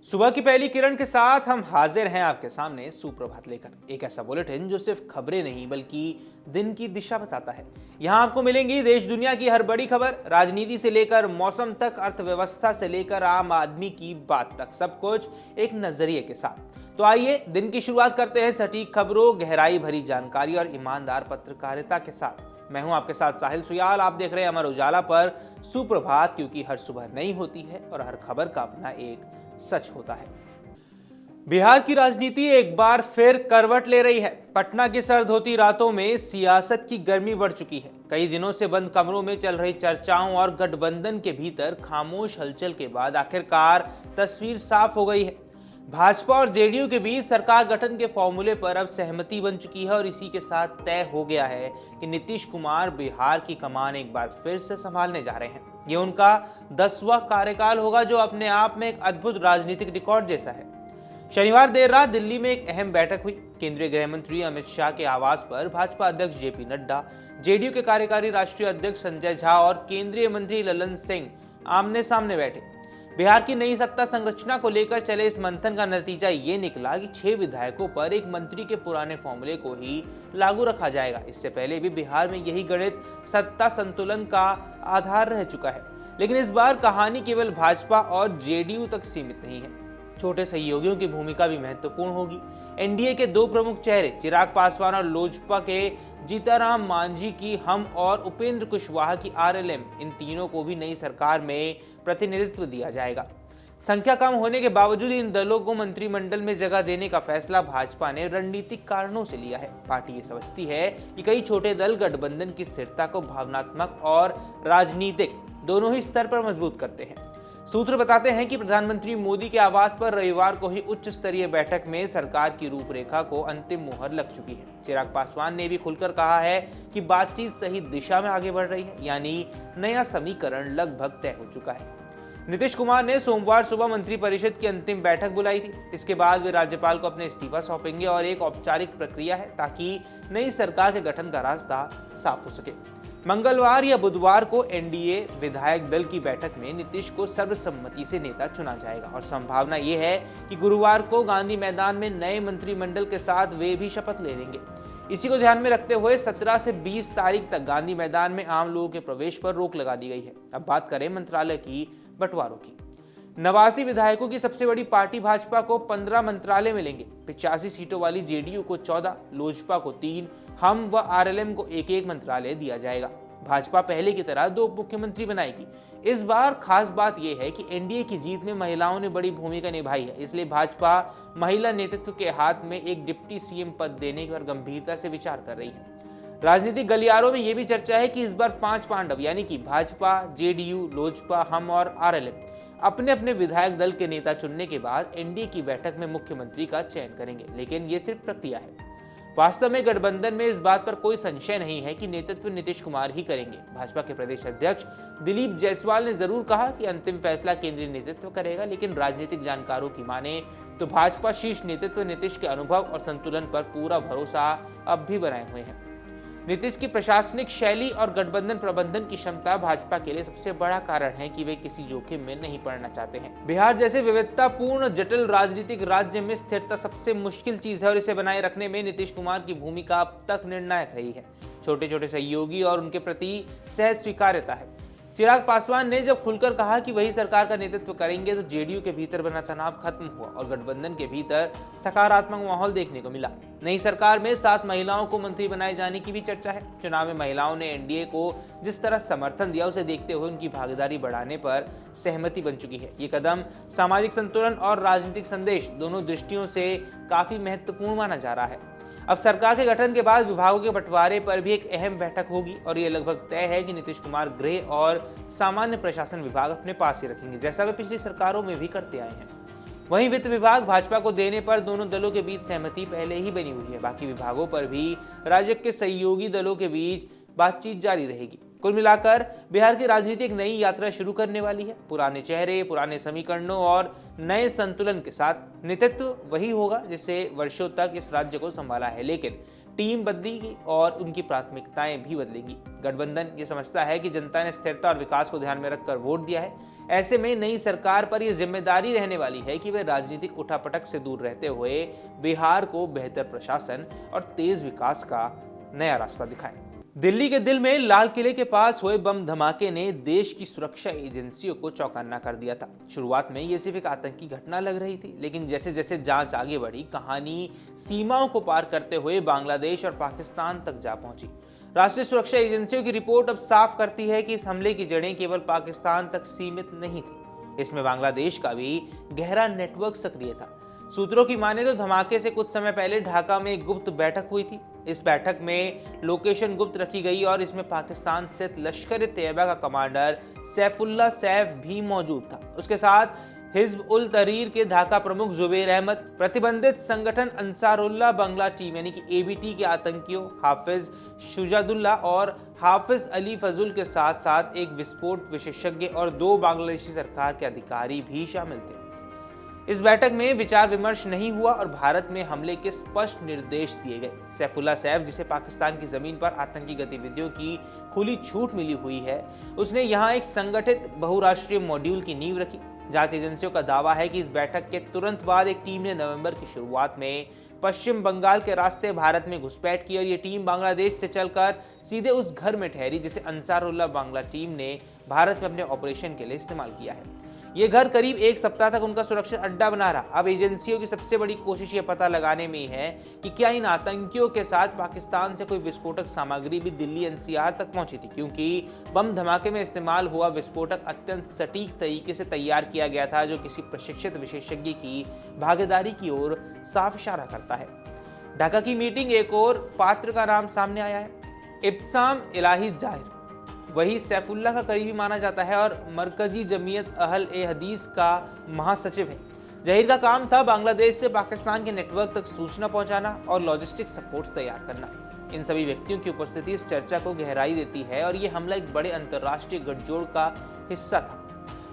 सुबह की पहली किरण के साथ हम हाजिर हैं आपके सामने सुप्रभात लेकर। एक ऐसा बुलेटिन जो सिर्फ खबरें नहीं बल्कि दिन की दिशा बताता है। यहाँ आपको मिलेंगी देश दुनिया की हर बड़ी खबर, राजनीति से लेकर मौसम तक, अर्थव्यवस्था से लेकर आम आदमी की बात तक, सब कुछ एक नजरिए के साथ। तो आइए दिन की शुरुआत करते हैं सटीक खबरों, गहराई भरी जानकारी और ईमानदार पत्रकारिता के साथ। मैं हूं आपके साथ साहिल सुयाल। आप देख रहे हैं अमर उजाला पर सुप्रभात, क्योंकि हर सुबह नई होती है और हर खबर का अपना एक सच होता है। बिहार की राजनीति एक बार फिर करवट ले रही है। पटना की सर्द होती रातों में सियासत की गर्मी बढ़ चुकी है। कई दिनों से बंद कमरों में चल रही चर्चाओं और गठबंधन के भीतर खामोश हलचल के बाद आखिरकार तस्वीर साफ हो गई है। भाजपा और जेडीयू के बीच सरकार गठन के फॉर्मूले पर अब सहमति बन चुकी है और इसी के साथ तय हो गया है कि नीतीश कुमार बिहार की कमान एक बार फिर से संभालने जा रहे हैं। ये उनका 10वां कार्यकाल होगा, जो अपने आप में एक अद्भुत राजनीतिक रिकॉर्ड जैसा है। शनिवार देर रात दिल्ली में एक अहम बैठक हुई। केंद्रीय गृह मंत्री अमित शाह के आवास पर भाजपा अध्यक्ष जेपी नड्डा, जेडीयू के कार्यकारी राष्ट्रीय अध्यक्ष संजय झा और केंद्रीय मंत्री ललन सिंह आमने सामने बैठे। बिहार की नई सत्ता संरचना को लेकर चले इस मंथन का नतीजा ये निकला कि 6 विधायकों पर एक मंत्री के पुराने फॉर्मूले को ही लागू रखा जाएगा। इससे पहले भी बिहार में यही गणित सत्ता संतुलन का आधार रह चुका है, लेकिन इस बार कहानी केवल भाजपा और जेडीयू तक सीमित नहीं है। छोटे सहयोगियों की भूमिका भी महत्वपूर्ण होगी। एनडीए के 2 प्रमुख चेहरे चिराग पासवान और लोजपा के जीताराम मांझी की हम और उपेंद्र कुशवाहा की आरएलएम, इन तीनों को भी नई सरकार में प्रतिनिधित्व दिया जाएगा। संख्या कम होने के बावजूद इन दलों को मंत्रिमंडल में जगह देने का फैसला भाजपा ने रणनीतिक कारणों से लिया है। पार्टी ये समझती है कि कई छोटे दल गठबंधन की स्थिरता को भावनात्मक और राजनीतिक दोनों ही स्तर पर मजबूत करते हैं। सूत्र बताते हैं कि प्रधानमंत्री मोदी के आवास पर रविवार को ही उच्च स्तरीय बैठक में सरकार की रूपरेखा को अंतिम मुहर लग चुकी है। चिराग पासवान ने भी खुलकर कहा है कि बातचीत सही दिशा में आगे बढ़ रही है, यानी नया समीकरण लगभग तय हो चुका है। नीतीश कुमार ने सोमवार सुबह मंत्रिपरिषद की अंतिम बैठक बुलाई थी। इसके बाद वे राज्यपाल को अपने इस्तीफा सौंपेंगे और एक औपचारिक प्रक्रिया है ताकि नई सरकार के गठन का रास्ता साफ हो सके। मंगलवार या बुधवार को एनडीए विधायक दल की बैठक में नीतीश को सर्वसम्मति से नेता चुना जाएगा और संभावना यह है कि गुरुवार को गांधी मैदान में नए मंत्रिमंडल के साथ वे भी शपथ ले लेंगे। इसी को ध्यान में रखते हुए 17 से 20 तारीख तक गांधी मैदान में आम लोगों के प्रवेश पर रोक लगा दी गई है। अब बात करें मंत्रालय की बंटवारों की। 89 विधायकों की सबसे बड़ी पार्टी भाजपा को 15 मंत्रालय मिलेंगे। 85 सीटों वाली जेडीयू को 14, लोजपा को 3, हम व आरएलएम को एक मंत्रालय दिया जाएगा। भाजपा पहले की तरह 2 मुख्यमंत्री बनाएगी। इस बार खास बात यह है कि एनडीए की जीत में महिलाओं ने बड़ी भूमिका निभाई है, इसलिए भाजपा महिला नेतृत्व के हाथ में एक डिप्टी सीएम पद देने पर गंभीरता से विचार कर रही है। राजनीतिक गलियारों में यह भी चर्चा है कि इस बार 5 पांडव यानी कि भाजपा, जेडीयू, लोजपा, हम और आरएलएम अपने अपने विधायक दल के नेता चुनने के बाद एनडीए की बैठक में मुख्यमंत्री का चयन करेंगे, लेकिन ये सिर्फ प्रक्रिया है। वास्तव में गठबंधन में इस बात पर कोई संशय नहीं है कि नेतृत्व नीतीश कुमार ही करेंगे। भाजपा के प्रदेश अध्यक्ष दिलीप जायसवाल ने जरूर कहा कि अंतिम फैसला केंद्रीय नेतृत्व करेगा, लेकिन राजनीतिक जानकारों की माने तो भाजपा शीर्ष नेतृत्व नीतीश के अनुभव और संतुलन पर पूरा भरोसा अब भी बनाए हुए हैं। नीतीश की प्रशासनिक शैली और गठबंधन प्रबंधन की क्षमता भाजपा के लिए सबसे बड़ा कारण है कि वे किसी जोखिम में नहीं पड़ना चाहते हैं। बिहार जैसे विविधतापूर्ण जटिल राजनीतिक राज्य में स्थिरता सबसे मुश्किल चीज है और इसे बनाए रखने में नीतीश कुमार की भूमिका अब तक निर्णायक रही है। छोटे छोटे सहयोगी और उनके प्रति सहज स्वीकार्यता है। चिराग पासवान ने जब खुलकर कहा कि वही सरकार का नेतृत्व करेंगे तो जेडीयू के भीतर बना तनाव खत्म हुआ और गठबंधन के भीतर सकारात्मक माहौल देखने को मिला। नई सरकार में 7 महिलाओं को मंत्री बनाए जाने की भी चर्चा है। चुनाव में महिलाओं ने एनडीए को जिस तरह समर्थन दिया, उसे देखते हुए उनकी भागीदारी बढ़ाने पर सहमति बन चुकी है। ये कदम सामाजिक संतुलन और राजनीतिक संदेश दोनों दृष्टियों से काफी महत्वपूर्ण माना जा रहा है। अब सरकार के गठन के बाद विभागों के बंटवारे पर भी एक अहम बैठक होगी और यह लगभग तय है कि नीतीश कुमार गृह और सामान्य प्रशासन विभाग अपने पास ही रखेंगे, जैसा वे पिछली सरकारों में भी करते आए हैं। वहीं वित्त विभाग भाजपा को देने पर दोनों दलों के बीच सहमति पहले ही बनी हुई है। बाकी विभागों पर भी राज्य के सहयोगी दलों के बीच बातचीत जारी रहेगी। कुल मिलाकर बिहार की राजनीति एक नई यात्रा शुरू करने वाली है। पुराने चेहरे, पुराने समीकरणों और नए संतुलन के साथ नेतृत्व वही होगा जिससे वर्षों तक इस राज्य को संभाला है, लेकिन टीम बदलेगी और उनकी प्राथमिकताएं भी बदलेंगी। गठबंधन ये समझता है कि जनता ने स्थिरता और विकास को ध्यान में रखकर वोट दिया है। ऐसे में नई सरकार पर यह जिम्मेदारी रहने वाली है कि वे राजनीतिक उठापटक से दूर रहते हुए बिहार को बेहतर प्रशासन और तेज विकास का नया रास्ता दिखाएं। दिल्ली के दिल में लाल किले के पास हुए बम धमाके ने देश की सुरक्षा एजेंसियों को चौकन्ना कर दिया था। शुरुआत में ये सिर्फ एक आतंकी घटना लग रही थी, लेकिन जैसे जैसे जांच आगे बढ़ी, कहानी सीमाओं को पार करते हुए बांग्लादेश और पाकिस्तान तक जा पहुंची। राष्ट्रीय सुरक्षा एजेंसियों की रिपोर्ट अब साफ करती है कि इस हमले की जड़ें केवल पाकिस्तान तक सीमित नहीं थी। इसमें बांग्लादेश का भी गहरा नेटवर्क सक्रिय था। सूत्रों की माने तो धमाके से कुछ समय पहले ढाका में एक गुप्त बैठक हुई थी। इस बैठक में लोकेशन गुप्त रखी गई और इसमें पाकिस्तान स्थित लश्कर-ए-तैयबा का कमांडर सैफुल्लाह सैफ भी मौजूद था। उसके साथ हिज़्ब उल तहरीर के ढाका प्रमुख जुबैर अहमद, प्रतिबंधित संगठन अंसारुल्लाह बांग्ला टीम यानी कि एबीटी के आतंकियों हाफिज शुजादुल्लाह और हाफिज अली फजुल के साथ साथ एक विस्फोट विशेषज्ञ और 2 बांग्लादेशी सरकार के अधिकारी भी शामिल थे। इस बैठक में विचार विमर्श नहीं हुआ और भारत में हमले के स्पष्ट निर्देश दिए गए। सैफुल्लाह सैफ, जिसे पाकिस्तान की जमीन पर आतंकी गतिविधियों की खुली छूट मिली हुई है, उसने यहां एक संगठित बहुराष्ट्रीय मॉड्यूल की नींव रखी। जांच एजेंसियों का दावा है कि इस बैठक के तुरंत बाद एक टीम ने नवंबर की शुरुआत में पश्चिम बंगाल के रास्ते भारत में घुसपैठ की और ये टीम बांग्लादेश से चलकर सीधे उस घर में ठहरी जिसे अंसारुल्लाह बांग्ला टीम ने भारत में अपने ऑपरेशन के लिए इस्तेमाल किया है। ये घर करीब 1 सप्ताह तक उनका सुरक्षित अड्डा बना रहा। अब एजेंसियों की सबसे बड़ी कोशिश ये पता लगाने में है कि क्या इन आतंकियों के साथ पाकिस्तान से कोई विस्फोटक सामग्री भी दिल्ली एनसीआर तक पहुंची थी, क्योंकि बम धमाके में इस्तेमाल हुआ विस्फोटक अत्यंत सटीक तरीके से तैयार किया गया था, जो किसी प्रशिक्षित विशेषज्ञ की भागीदारी की ओर साफ इशारा करता है। ढाका की मीटिंग एक और पात्र का नाम सामने आया है, इब्तिसाम इलाही जाहिर। वही सैफुल्लाह का करीबी माना जाता है और मरकजी जमीयत अहल ए हदीस का महासचिव है। जहीर का काम था बांग्लादेश से पाकिस्तान के नेटवर्क तक सूचना पहुंचाना और लॉजिस्टिक सपोर्ट तैयार करना। इन सभी व्यक्तियों की उपस्थिति इस चर्चा को गहराई देती है और ये हमला एक बड़े अंतर्राष्ट्रीय गठजोड़ का हिस्सा था।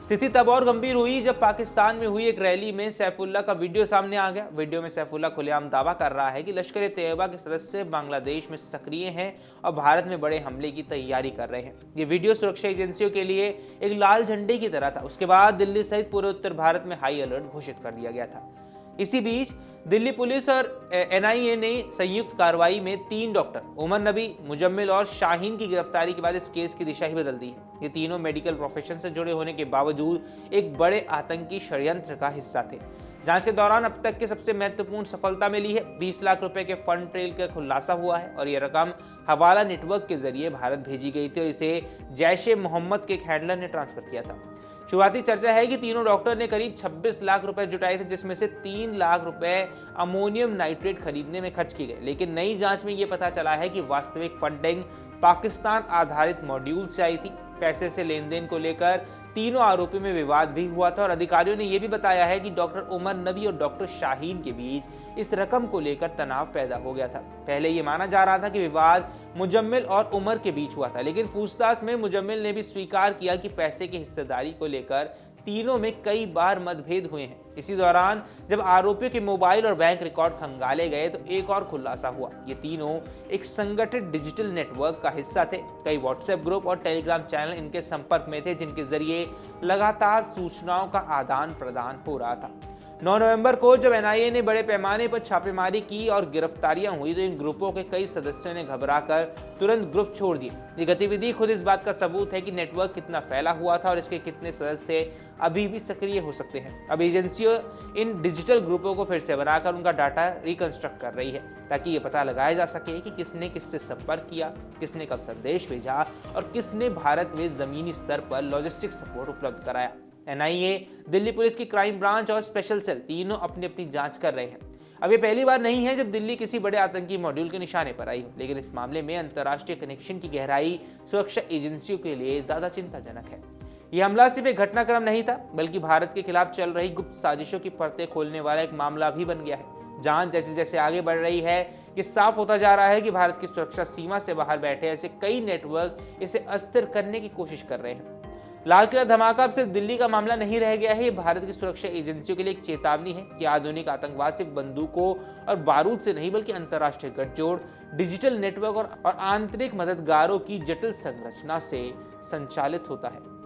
स्थिति तब और गंभीर हुई जब पाकिस्तान में हुई एक रैली में सैफुल्लाह का वीडियो सामने आ गया। वीडियो में सैफुल्लाह खुलेआम दावा कर रहा है कि लश्कर-ए-तैयबा के सदस्य बांग्लादेश में सक्रिय हैं और भारत में बड़े हमले की तैयारी कर रहे हैं। ये वीडियो सुरक्षा एजेंसियों के लिए एक लाल झंडे की तरह था। उसके बाद दिल्ली सहित पूरे उत्तर भारत में हाई अलर्ट घोषित कर दिया गया था। इसी बीच दिल्ली पुलिस और एनआईए ने संयुक्त कार्रवाई में 3 डॉक्टर उमर नबी, मुजम्मिल और शाहीन की गिरफ्तारी के बाद इस केस की दिशा ही बदल दी है। ये तीनों मेडिकल प्रोफेशन से जुड़े होने के बावजूद एक बड़े आतंकी षड्यंत्र का हिस्सा थे। जांच के दौरान अब तक के सबसे महत्वपूर्ण सफलता मिली है। 20 लाख रुपए के फंड ट्रेल का खुलासा हुआ है और ये रकम हवाला नेटवर्क के जरिए भारत भेजी गई थी और इसे जैश-ए-मोहम्मद के एक हैंडलर ने ट्रांसफर किया था। शुरुआती चर्चा है कि तीनों डॉक्टर ने करीब 26 लाख रुपए जुटाए थे, जिसमें से 3 लाख रुपए अमोनियम नाइट्रेट खरीदने में खर्च किए गए। लेकिन नई जांच में यह पता चला है कि वास्तविक फंडिंग पाकिस्तान आधारित मॉड्यूल से आई थी। पैसे से लेन देन को लेकर तीनों आरोपियों में विवाद भी हुआ था और अधिकारियों ने यह भी बताया है कि डॉक्टर उमर नबी और डॉक्टर शाहीन के बीच इस रकम को लेकर तनाव पैदा हो गया था। पहले यह माना जा रहा था कि विवाद मुजम्मिल और उमर के बीच हुआ था, लेकिन पूछताछ में मुजम्मिल ने भी स्वीकार किया कि पैसे की हिस्सेदारी को लेकर तीनों में कई बार मतभेद हुए हैं। इसी दौरान जब आरोपियों के मोबाइल और बैंक रिकॉर्ड खंगाले गए तो एक और खुलासा हुआ। ये तीनों एक संगठित डिजिटल नेटवर्क का हिस्सा थे। कई व्हाट्सएप ग्रुप और टेलीग्राम चैनल इनके संपर्क में थे, जिनके जरिए लगातार सूचनाओं का आदान प्रदान हो रहा था। 9 नवंबर को जब एनआईए ने बड़े पैमाने पर छापेमारी की और गिरफ्तारियां हुई तो इन ग्रुपों के कई सदस्यों ने घबराकर तुरंत ग्रुप छोड़ दिए। ये गतिविधि खुद इस बात का सबूत है कि नेटवर्क कितना फैला हुआ था और इसके कितने सदस्य अभी भी सक्रिय हो सकते हैं। अब एजेंसियां इन डिजिटल ग्रुपों को फिर से बनाकर उनका डाटा रिकंस्ट्रक्ट कर रही है, ताकि ये पता लगाया जा सके कि किसने किससे संपर्क किया, किसने कब संदेश भेजा और किसने भारत में जमीनी स्तर पर लॉजिस्टिक सपोर्ट उपलब्ध कराया। एनआईए, दिल्ली पुलिस की क्राइम ब्रांच और स्पेशल सेल तीनों अपनी अपनी जांच कर रहे हैं। अब ये पहली बार नहीं है जब दिल्ली किसी बड़े आतंकी मॉड्यूल के निशाने पर आई हो, लेकिन इस मामले में अंतर्राष्ट्रीय कनेक्शन की गहराई सुरक्षा एजेंसियों के लिए ज्यादा चिंताजनक है। यह हमला सिर्फ एक घटनाक्रम नहीं था, बल्कि भारत के खिलाफ चल रही गुप्त साजिशों की परतें खोलने वाला एक मामला भी बन गया है। जांच जैसे जैसे आगे बढ़ रही है, ये साफ होता जा रहा है कि भारत की सुरक्षा सीमा से बाहर बैठे ऐसे कई नेटवर्क इसे अस्थिर करने की कोशिश कर रहे हैं। लाल किला धमाका अब सिर्फ दिल्ली का मामला नहीं रह गया है, ये भारत की सुरक्षा एजेंसियों के लिए एक चेतावनी है कि आधुनिक आतंकवाद सिर्फ बंदूकों और बारूद से नहीं बल्कि अंतर्राष्ट्रीय गठजोड़, डिजिटल नेटवर्क और आंतरिक मददगारों की जटिल संरचना से संचालित होता है।